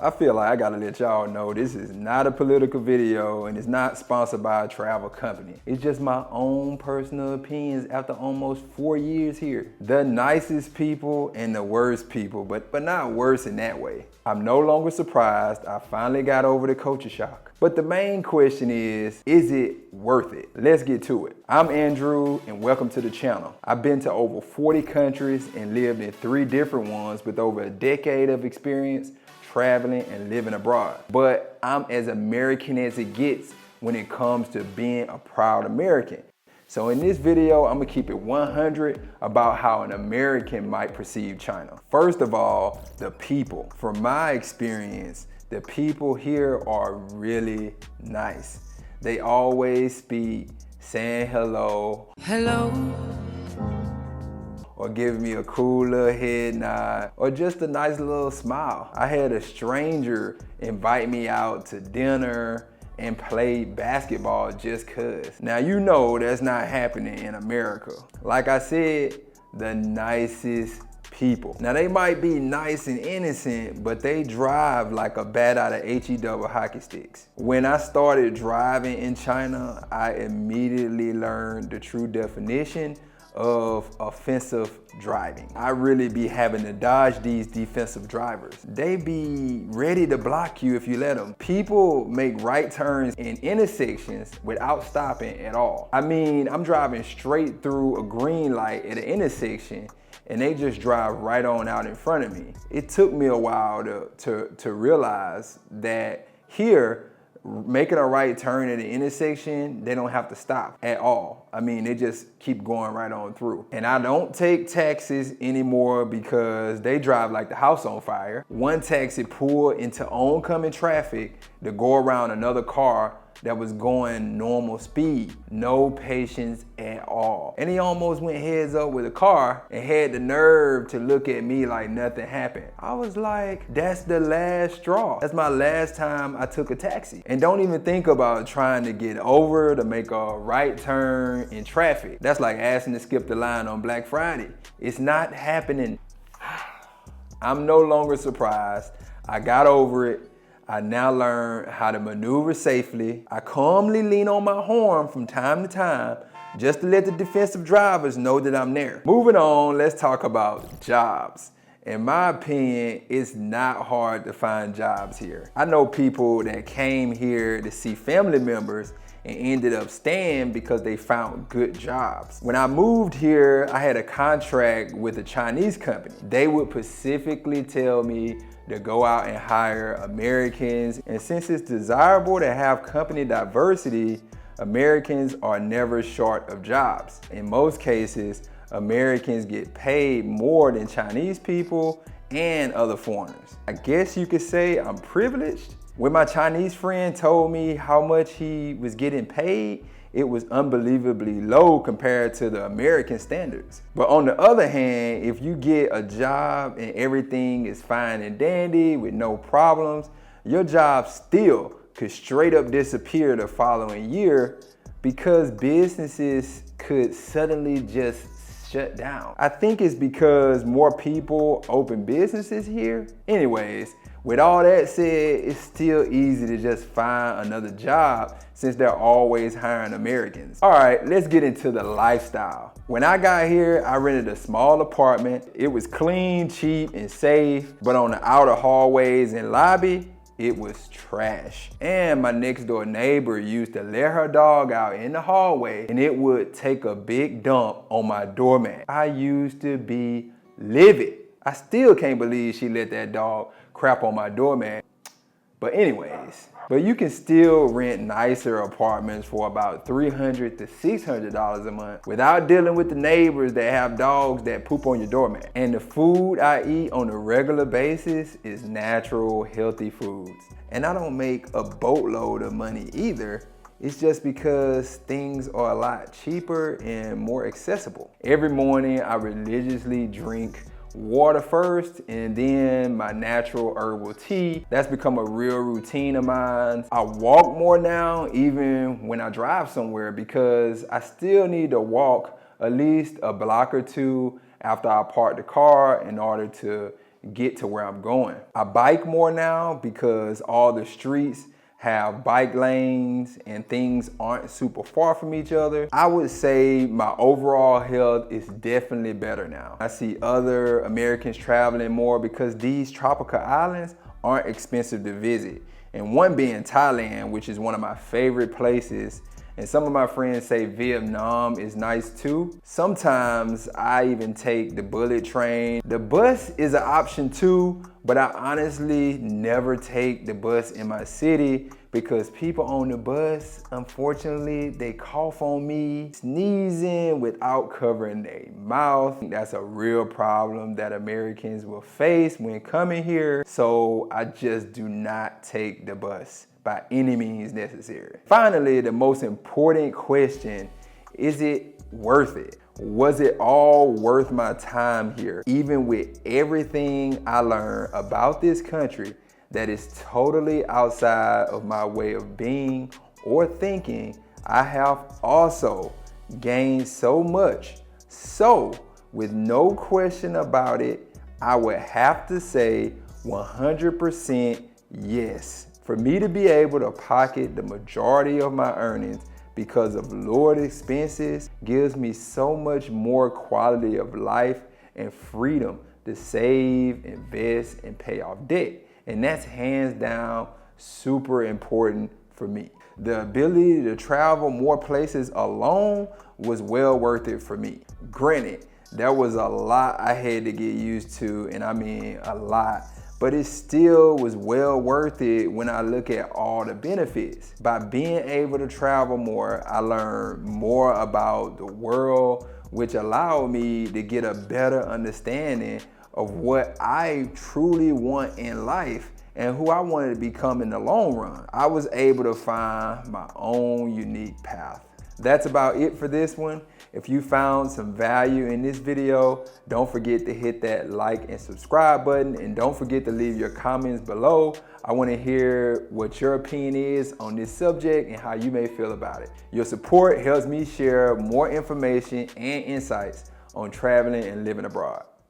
I feel like I gotta let y'all know this is not a political video and it's not sponsored by a travel company. It's just my own personal opinions after almost 4 years here. The nicest people and the worst people, but not worse in that way. I'm no longer surprised. I finally got over the culture shock. But the main question is it worth it? Let's get to it. I'm Andrew and welcome to the channel. I've been to over 40 countries and lived in 3 different ones with over a decade of experience traveling and living abroad. But I'm as American as it gets when it comes to being a proud American. So in this video, I'm gonna keep it 100 about how an American might perceive China. First of all, the people. From my experience, the people here are really nice. They always speak saying hello. Hello. Or give me a cool little head nod, or just a nice little smile. I had a stranger invite me out to dinner and play basketball just cuz. Now you know that's not happening in America. Like I said, the nicest people. Now they might be nice and innocent, but they drive like a bat out of HE double hockey sticks. When I started driving in China, I immediately learned the true definition of offensive driving. I really be having to dodge these defensive drivers. They be ready to block you if you let them. People make right turns in intersections without stopping at all. I mean, I'm driving straight through a green light at an intersection and they just drive right on out in front of me. It took me a while to realize that here, making a right turn at an intersection, they don't have to stop at all. I mean, they just keep going right on through. And I don't take taxis anymore because they drive like the house on fire. One taxi pulled into oncoming traffic to go around another car that was going normal speed. No patience at all. And he almost went heads up with a car and had the nerve to look at me like nothing happened. I was like, that's the last straw. That's my last time I took a taxi. And don't even think about trying to get over to make a right turn in traffic. That's like asking to skip the line on Black Friday. It's not happening. I'm no longer surprised. I got over it. I now learn how to maneuver safely. I calmly lean on my horn from time to time just to let the defensive drivers know that I'm there. Moving on, let's talk about jobs. In my opinion, it's not hard to find jobs here. I know people that came here to see family members and ended up staying because they found good jobs. When I moved here, I had a contract with a Chinese company. They would specifically tell me to go out and hire Americans. And since it's desirable to have company diversity, Americans are never short of jobs. In most cases, Americans get paid more than Chinese people and other foreigners. I guess you could say I'm privileged. When my Chinese friend told me how much he was getting paid, it was unbelievably low compared to the American standards. But on the other hand, if you get a job and everything is fine and dandy with no problems, your job still could straight up disappear the following year because businesses could suddenly just shut down. I think it's because more people open businesses here. Anyways, with all that said, it's still easy to just find another job since they're always hiring Americans. All right, let's get into the lifestyle. When I got here, I rented a small apartment. It was clean, cheap, and safe, but on the outer hallways and lobby, it was trash. And my next door neighbor used to let her dog out in the hallway and it would take a big dump on my doormat. I used to be livid. I still can't believe she let that dog crap on my doormat. But anyways, but you can still rent nicer apartments for about $300 to $600 a month without dealing with the neighbors that have dogs that poop on your doormat. And the food I eat on a regular basis is natural, healthy foods. And I don't make a boatload of money either. It's just because things are a lot cheaper and more accessible. Every morning I religiously drink water first and then my natural herbal tea. That's become a real routine of mine. I walk more now even when I drive somewhere because I still need to walk at least a block or two after I park the car in order to get to where I'm going. I bike more now because all the streets have bike lanes and things aren't super far from each other. I would say my overall health is definitely better now. I see other Americans traveling more because these tropical islands aren't expensive to visit. And one being Thailand, which is one of my favorite places. And some of my friends say Vietnam is nice too. Sometimes I even take the bullet train. The bus is an option too, but I honestly never take the bus in my city because people on the bus, unfortunately, they cough on me, sneezing without covering their mouth. That's a real problem that Americans will face when coming here. So I just do not take the bus by any means necessary. Finally, the most important question, is it worth it? Was it all worth my time here? Even with everything I learned about this country that is totally outside of my way of being or thinking, I have also gained so much. So, with no question about it, I would have to say 100% yes. For me to be able to pocket the majority of my earnings because of lowered expenses gives me so much more quality of life and freedom to save, invest, and pay off debt. And that's hands down super important for me. The ability to travel more places alone was well worth it for me. Granted, there was a lot I had to get used to, and I mean a lot, but it still was well worth it when I look at all the benefits. By being able to travel more, I learned more about the world, which allowed me to get a better understanding of what I truly want in life and who I wanted to become in the long run. I was able to find my own unique path. That's about it for this one. If you found some value in this video, don't forget to hit that like and subscribe button, and don't forget to leave your comments below. I want to hear what your opinion is on this subject and how you may feel about it. Your support helps me share more information and insights on traveling and living abroad.